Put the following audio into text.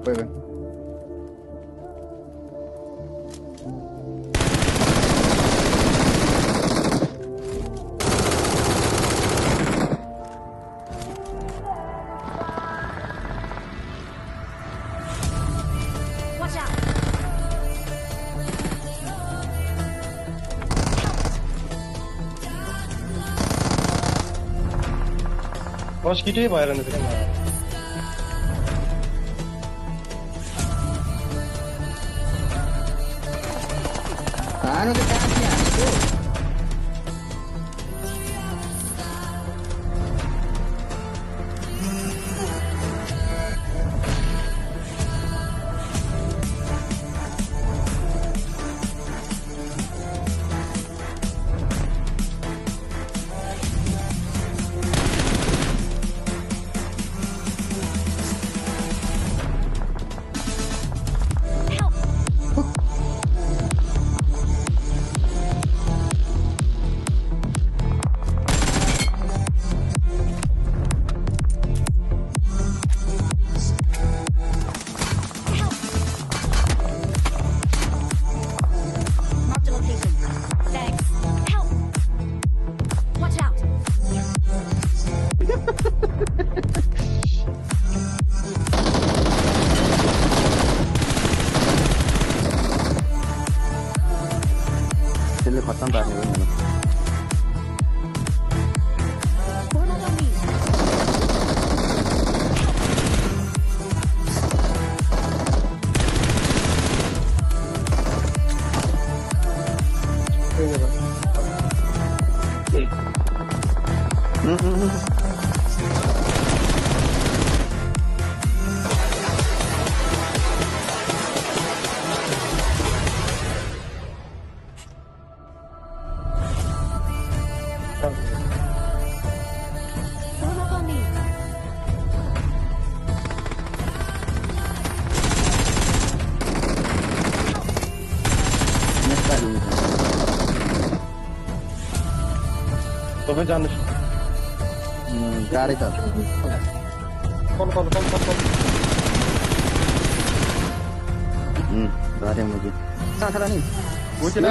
Wait, wait. Watch out! Mosquito बाहेर आले तरी Ano ka kaya? Mark the location. Thanks. Help! Watch out! Sila khatan tayo ngayon. Form up on me. Form up on me. Next time. तो फिर जाने Kari to. कौन Kari mo dyan. Saan sila ni? वो चला